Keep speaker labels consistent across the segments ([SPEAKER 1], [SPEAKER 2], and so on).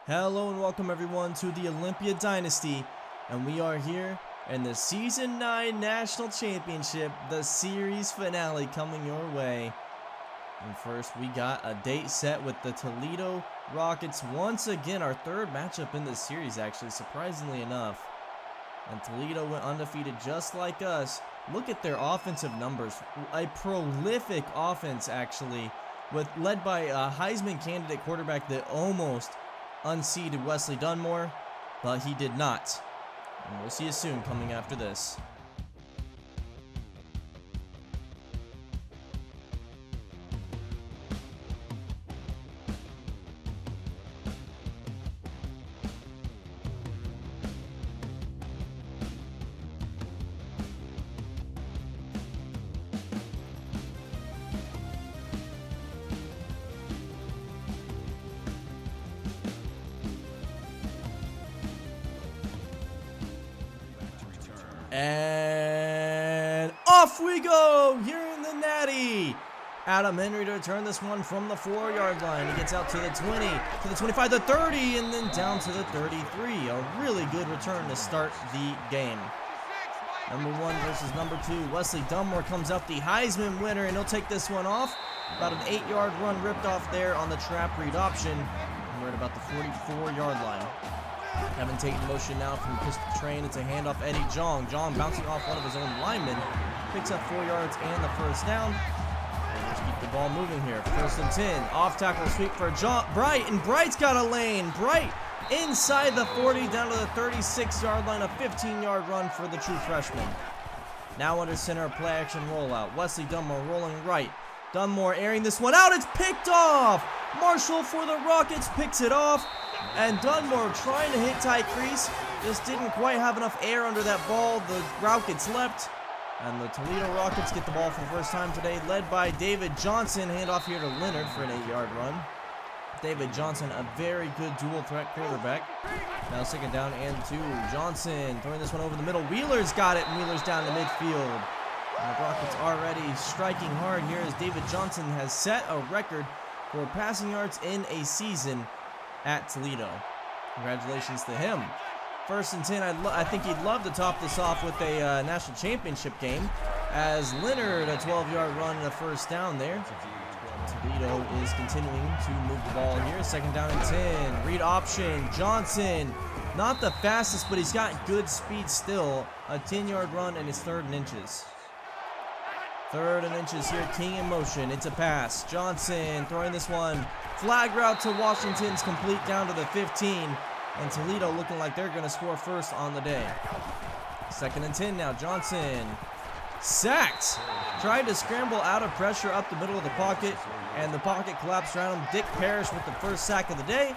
[SPEAKER 1] Hello and welcome everyone to the Olympia Dynasty, and we are here in the Season 9 National Championship, the series finale coming your way. And first we got a date set with the Toledo Rockets, once again our third matchup in this series actually, surprisingly enough. And Toledo went undefeated just like us. Look at their offensive numbers, a prolific offense actually, led by a Heisman candidate quarterback that almost unseeded Wesley Dunmore, but he did not. And we'll see you soon coming after this. And off we go here in the Natty. Adam Henry to return this one from the 4-yard line. He gets out to the 20, to the 25, the 30, and then down to the 33. A really good return to start the game. Number 1 versus number 2. Wesley Dunmore comes up, the Heisman winner, and he'll take this one off. About an 8-yard run ripped off there on the trap read option. And we're at about the 44-yard line. Kevin Tate in motion now from the pistol train. It's a handoff, Eddie Jong. Jong bouncing off one of his own linemen. Picks up 4 yards and the first down. And let's keep the ball moving here. 1st and 10. Off tackle sweep for Bright. And Bright's got a lane. Bright inside the 40 down to the 36-yard line. A 15-yard run for the true freshman. Now under center, play action rollout. Wesley Dunmore rolling right. Dunmore airing this one out. It's picked off. Marshall for the Rockets picks it off. And Dunmore trying to hit tight crease, just didn't quite have enough air under that ball. The route gets leapt, and the Toledo Rockets get the ball for the first time today, led by David Johnson. Handoff here to Leonard for an 8-yard run. David Johnson, a very good dual threat quarterback. Now 2nd down and 2. Johnson throwing this one over the middle. Wheeler's got it, and Wheeler's down to midfield. And the Rockets already striking hard here as David Johnson has set a record for passing yards in a season at Toledo. Congratulations to him. 1st and 10. I think he'd love to top this off with a national championship game, as Leonard, a 12-yard run and a first down there. Toledo is continuing to move the ball here. 2nd down and 10. Read option. Johnson, not the fastest, but he's got good speed still. A 10-yard run and it's 3rd and inches. 3rd and inches here. King in motion. It's a pass. Johnson throwing this one. Flag route to Washington's complete down to the 15. And Toledo looking like they're going to score first on the day. 2nd and 10 now. Johnson sacked. Tried to scramble out of pressure up the middle of the pocket, and the pocket collapsed around him. Dick Parrish with the first sack of the day.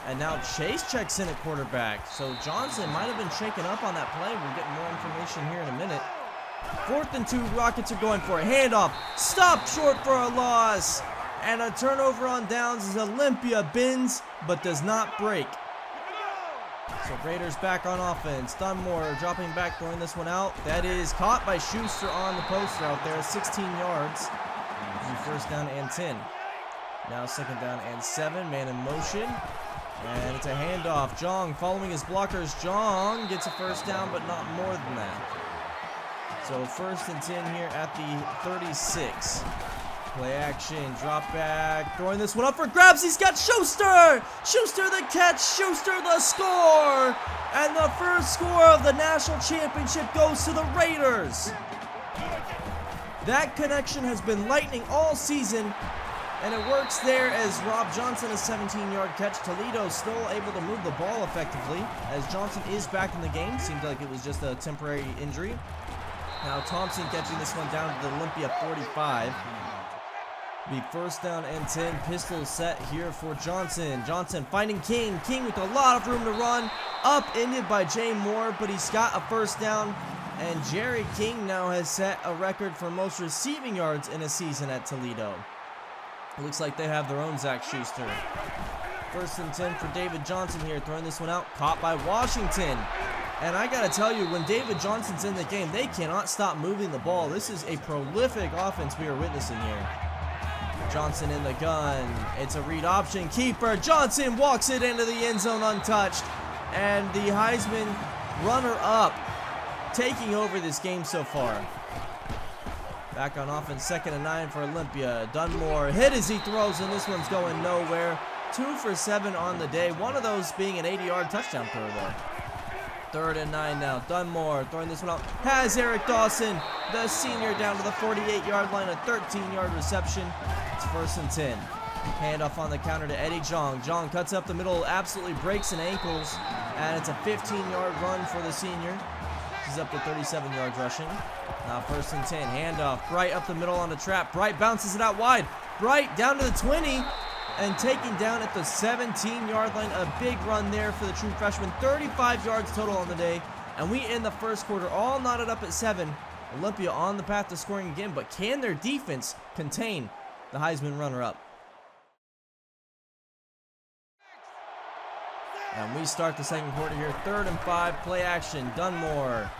[SPEAKER 1] And now Chase checks in at quarterback. So Johnson might have been shaken up on that play. We're getting more information here in a minute. 4th and 2. Rockets are going for a handoff. Stopped short for a loss. And a turnover on downs as Olympia bends but does not break. So Raiders back on offense. Dunmore dropping back, throwing this one out. That is caught by Schuster on the poster out there. 16 yards. And 1st down and 10. Now 2nd down and 7. Man in motion. And it's a handoff. Jong following his blockers. Jong gets a first down, but not more than that. So 1st and 10 here at the 36. Play action, drop back, throwing this one up for grabs. He's got Schuster! Schuster the catch, Schuster the score! And the first score of the national championship goes to the Raiders. That connection has been lightning all season, and it works there as Rob Johnson, a 17-yard catch. Toledo still able to move the ball effectively as Johnson is back in the game. Seemed like it was just a temporary injury. Now Thompson catching this one down to the Olympia 45. Be 1st down and 10. Pistol set here for Johnson. Johnson finding King. King with a lot of room to run. Upended by Jay Moore, but he's got a first down. And Jerry King now has set a record for most receiving yards in a season at Toledo. It looks like they have their own Zach Schuster. 1st and 10 for David Johnson here. Throwing this one out. Caught by Washington. And I got to tell you, when David Johnson's in the game, they cannot stop moving the ball. This is a prolific offense we are witnessing here. Johnson in the gun. It's a read option. Keeper Johnson walks it into the end zone untouched. And the Heisman runner-up taking over this game so far. Back on offense, 2nd and 9 for Olympia. Dunmore hit as he throws, and this one's going nowhere. 2 for 7 on the day. One of those being an 80-yard touchdown throw, though. 3rd and 9 now. Dunmore throwing this one out. Has Eric Dawson, the senior, down to the 48-yard line. A 13-yard reception. It's 1st and 10. Handoff on the counter to Eddie Jong. Jong cuts up the middle, absolutely breaks and ankles. And it's a 15-yard run for the senior. He's up to 37 yards rushing. Now 1st and 10. Handoff. Bright up the middle on the trap. Bright bounces it out wide. Bright down to the 20. And taken down at the 17-yard line. A big run there for the true freshman. 35 yards total on the day. And we end the first quarter all knotted up at 7. Olympia on the path to scoring again. But can their defense contain the Heisman runner-up? And we start the second quarter here. 3rd and 5. Play action. Dunmore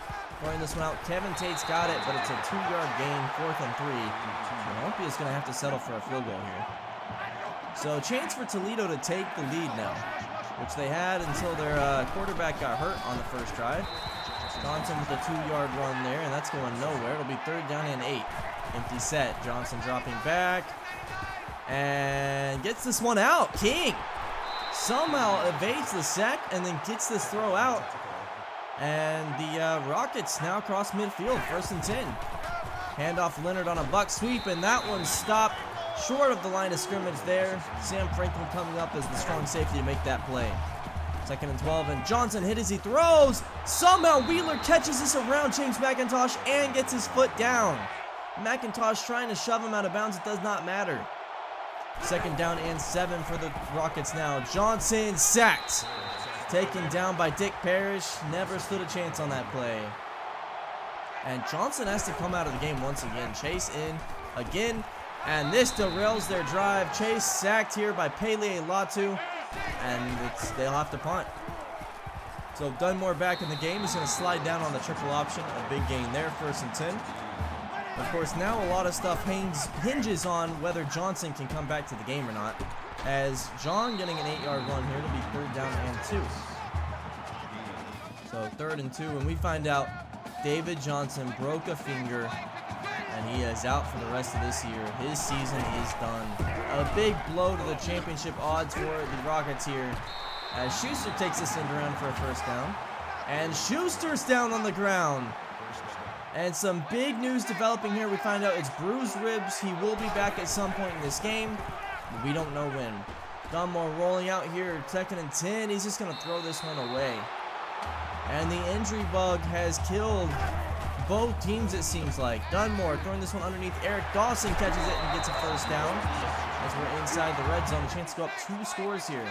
[SPEAKER 1] throwing this one out. Kevin Tate's got it, but it's a 2-yard gain. 4th and 3. And Olympia's going to have to settle for a field goal here. So chance for Toledo to take the lead now, which they had until their quarterback got hurt on the first drive. Johnson with a 2-yard run there, and that's going nowhere. It'll be 3rd down and 8. Empty set. Johnson dropping back and gets this one out. King somehow evades the sack and then gets this throw out. And the Rockets now cross midfield. 1st and 10. Handoff Leonard on a buck sweep, and that one stopped short of the line of scrimmage there. Sam Franklin coming up as the strong safety to make that play. 2nd and 12, and Johnson hit as he throws. Somehow Wheeler catches this around James McIntosh and gets his foot down. McIntosh trying to shove him out of bounds. It does not matter. 2nd down and 7 for the Rockets now. Johnson sacked. Taken down by Dick Parrish. Never stood a chance on that play. And Johnson has to come out of the game once again. Chase in again. And this derails their drive. Chase sacked here by Pele Latu. And they'll have to punt. So Dunmore back in the game. He's going to slide down on the triple option. A big gain there. 1st and 10. Of course, now a lot of stuff hinges on whether Johnson can come back to the game or not. As John getting an 8-yard run here. It'll be 3rd down and 2. So 3rd and 2. And we find out David Johnson broke a finger. And he is out for the rest of this year. His season is done. A big blow to the championship odds for the Rockets here. As Schuster takes this end around for a 1st down. And Schuster's down on the ground. And some big news developing here. We find out it's bruised ribs. He will be back at some point in this game. But we don't know when. Dunmore rolling out here. 2nd and 10. He's just going to throw this one away. And the injury bug has killed both teams, it seems like. Dunmore throwing this one underneath. Eric Dawson catches it and gets a 1st down. As we're inside the red zone. A chance to go up 2 scores here.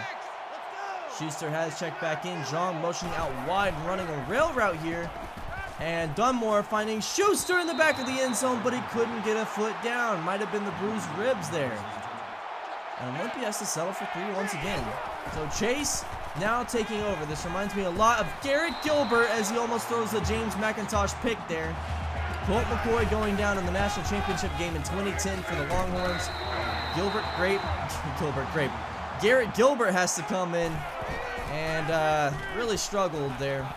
[SPEAKER 1] Schuster has checked back in. John motioning out wide, running a rail route here. And Dunmore finding Schuster in the back of the end zone, but he couldn't get a foot down. Might have been the bruised ribs there. And Olympia has to settle for 3 once again. So Chase now taking over. This reminds me a lot of Garrett Gilbert as he almost throws the James McIntosh pick there. Colt McCoy going down in the national championship game in 2010 for the Longhorns. Garrett Gilbert has to come in and really struggled there.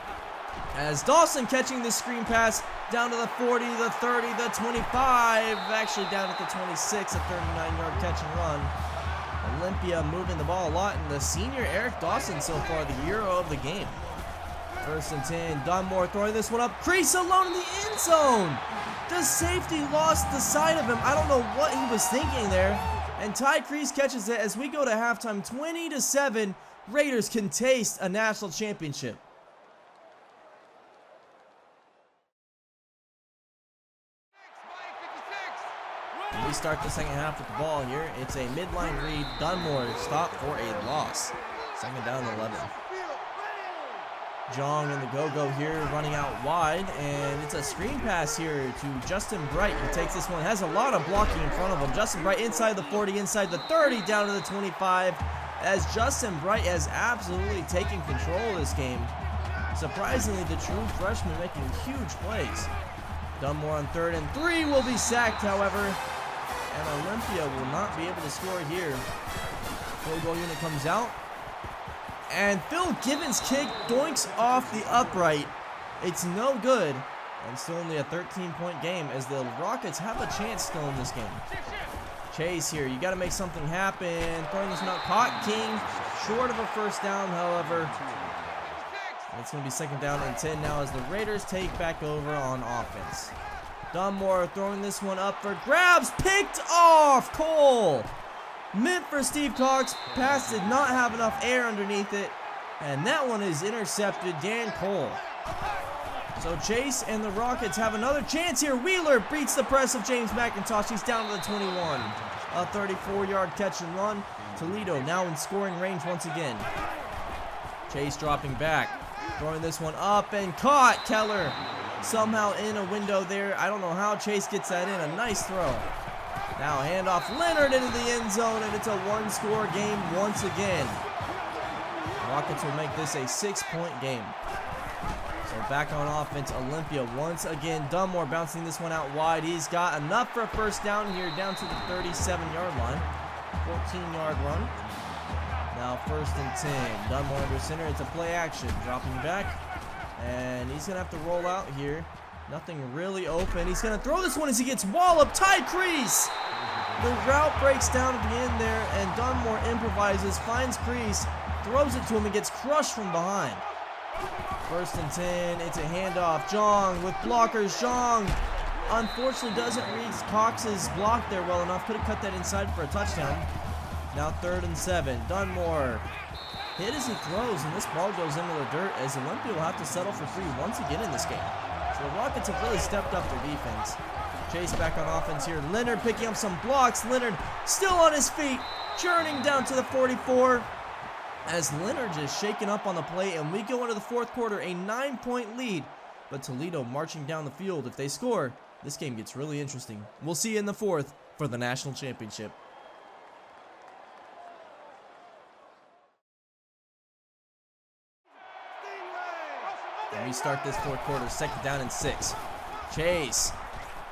[SPEAKER 1] As Dawson catching this screen pass down to the 40, the 30, the 25, actually down at the 26, a 39-yard catch and run. Olympia moving the ball a lot, and the senior Eric Dawson so far the hero of the game. 1st and 10, Dunmore throwing this one up. Crease alone in the end zone. The safety lost the sight of him. I don't know what he was thinking there. And Ty Crease catches it as we go to halftime. 20-7, Raiders can taste a national championship. And we start the second half with the ball here. It's a midline read. Dunmore stopped for a loss. 2nd down and 11. Jong in the go-go here, running out wide, and it's a screen pass here to Justin Bright. He takes this one, has a lot of blocking in front of him. Justin Bright inside the 40, inside the 30, down to the 25, as Justin Bright has absolutely taken control of this game. Surprisingly, the true freshman making huge plays. Dunmore on 3rd and 3 will be sacked, however, and Olympia will not be able to score here. Field goal unit comes out. And Phil Gibbons' kick doinks off the upright. It's no good. And still only a 13-point game as the Rockets have a chance still in this game. Chase here, you got to make something happen. Throwing this one out, caught King. Short of a first down, however. It's going to be second down and 10 now as the Raiders take back over on offense. Dunmore throwing this one up for grabs. Picked off. Cole. Meant for Steve Cox. Pass did not have enough air underneath it. And that one is intercepted. Dan Cole. So Chase and the Rockets have another chance here. Wheeler beats the press of James McIntosh. He's down to the 21. A 34-yard catch and run. Toledo now in scoring range once again. Chase dropping back. Throwing this one up and caught. Keller somehow in a window there. I don't know how Chase gets that in. A nice throw. Now handoff Leonard into the end zone, and it's a one-score game once again. Rockets will make this a 6-point game. So back on offense, Olympia once again. Dunmore bouncing this one out wide. He's got enough for a first down here down to the 37-yard line. 14-yard run. Now first and 10. Dunmore under center. It's a play action. Dropping back. And he's going to have to roll out here. Nothing really open. He's going to throw this one as he gets walloped. Tight crease. The route breaks down at the end there, and Dunmore improvises, finds crease, throws it to him, and gets crushed from behind. First and 10. It's a handoff. Jong with blockers. Jong unfortunately doesn't read Cox's block there well enough. Could have cut that inside for a touchdown. Now third and 7. Dunmore hit as he throws, and this ball goes into the dirt as Olympia will have to settle for 3 once again in this game. So the Rockets have really stepped up their defense. Chase back on offense here. Leonard picking up some blocks. Leonard still on his feet, churning down to the 44. As Leonard just shaken up on the play, and we go into the fourth quarter, a 9-point lead. But Toledo marching down the field. If they score, this game gets really interesting. We'll see you in the fourth for the national championship. And we start this fourth quarter, second down and 6. Chase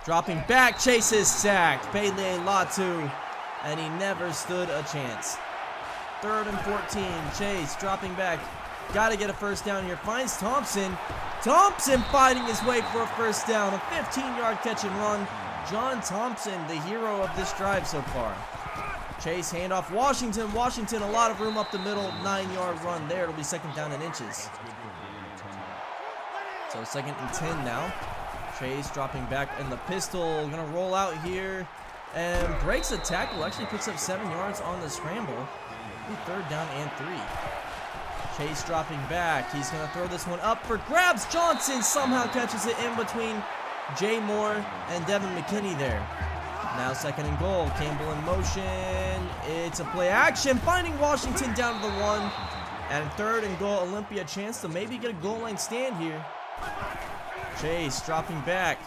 [SPEAKER 1] dropping back. Chase is sacked. Pele Latu, and he never stood a chance. Third and 14. Chase dropping back. Got to get a first down here. Finds Thompson. Thompson fighting his way for a first down. A 15-yard catch and run. John Thompson, the hero of this drive so far. Chase handoff. Washington. Washington, a lot of room up the middle. 9-yard run there. It'll be second down and inches. So second and 10 now. Chase dropping back in the pistol. Gonna roll out here and breaks a tackle. Actually picks up 7 yards on the scramble. Third down and 3. Chase dropping back. He's gonna throw this one up for grabs. Johnson somehow catches it in between Jay Moore and Devin McKinney there. Now second and goal. Campbell in motion. It's a play action. Finding Washington down to the 1. And third and goal. Olympia chance to maybe get a goal line stand here. Chase dropping back.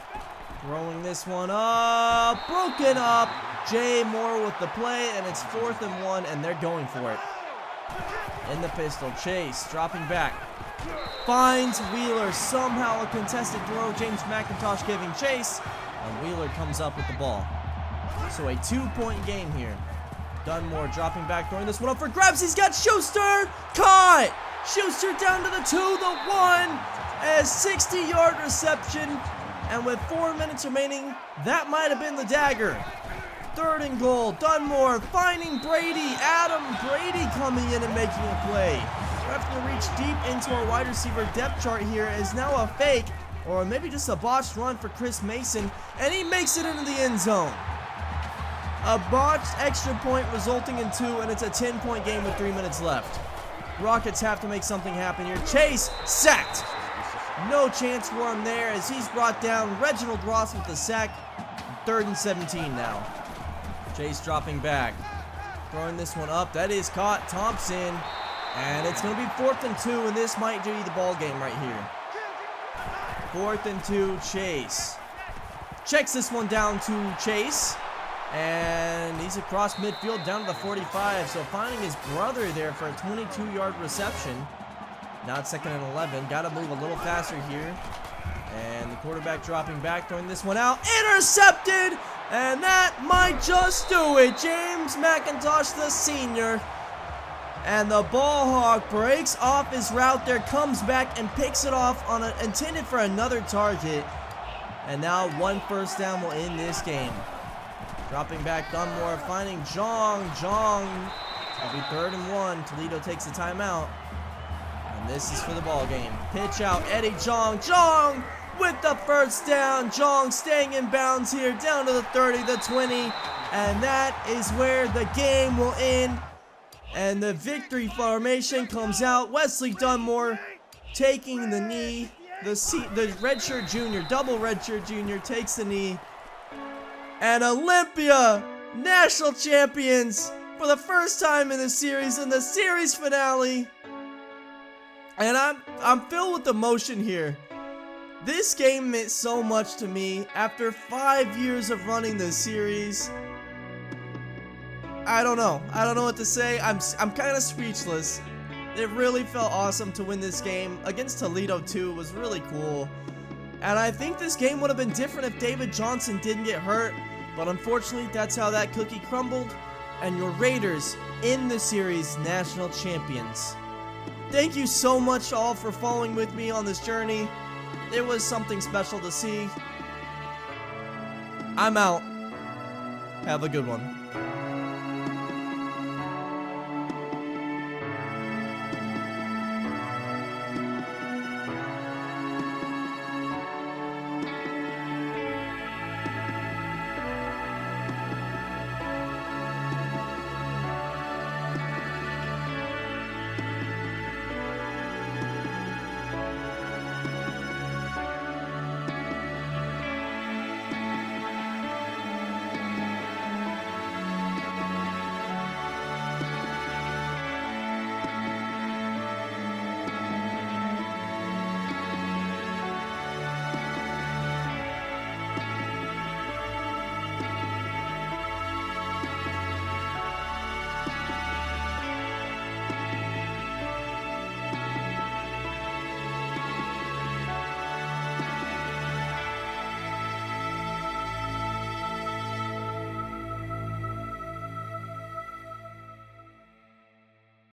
[SPEAKER 1] Throwing this one up. Broken up. Jay Moore with the play, and it's 4th and 1, and they're going for it. In the pistol. Chase dropping back. Finds Wheeler. Somehow a contested throw. James McIntosh giving chase, and Wheeler comes up with the ball. So a 2-point game here. Dunmore dropping back, throwing this one up for grabs. He's got Schuster. Caught. Schuster down to the 2, the 1. A 60-yard reception. And with 4 minutes remaining, that might have been the dagger. Third and goal. Dunmore finding Brady. Adam Brady coming in and making a play. We're having to reach deep into our wide receiver depth chart here. Is now a fake, or maybe just a botched run for Chris Mason, and he makes it into the end zone. A botched extra point resulting in 2, and it's a 10-point game with 3 minutes left. Rockets have to make something happen here. Chase sacked. No chance for him there as he's brought down. Reginald Ross with the sack. Third and 17 now. Chase dropping back. Throwing this one up. That is caught. Thompson. And it's going to be 4th and 2, and this might be the ball game right here. 4th and 2, Chase. Checks this one down to Chase. And he's across midfield down to the 45. So finding his brother there for a 22-yard reception. Now it's 2nd and 11. Got to move a little faster here. And the quarterback dropping back, throwing this one out. Intercepted And that might just do it. James McIntosh, the senior. And the ball hawk breaks off his route there, comes back and picks it off on intended for another target. And now 1 first down will end this game. Dropping back Dunmore, finding Jong. It'll be 3rd and 1. Toledo takes the timeout. And this is for the ball game. Pitch out, Eddie Jong with the first down. Jong staying in bounds here, down to the 30, the 20. And that is where the game will end. And the victory formation comes out. Wesley Dunmore taking the knee. The redshirt junior, double redshirt junior, takes the knee. And Olympia, national champions for the first time in the series, in the series finale. And I'm filled with emotion here. This game meant so much to me. After 5 years of running this series, I don't know what to say. I'm kind of speechless. It really felt awesome to win this game against Toledo too. It was really cool. And I think this game would have been different if David Johnson didn't get hurt. But unfortunately, that's how that cookie crumbled. And your Raiders in the series national champions. Thank you so much all for following with me on this journey. It was something special to see. I'm out. Have a good one.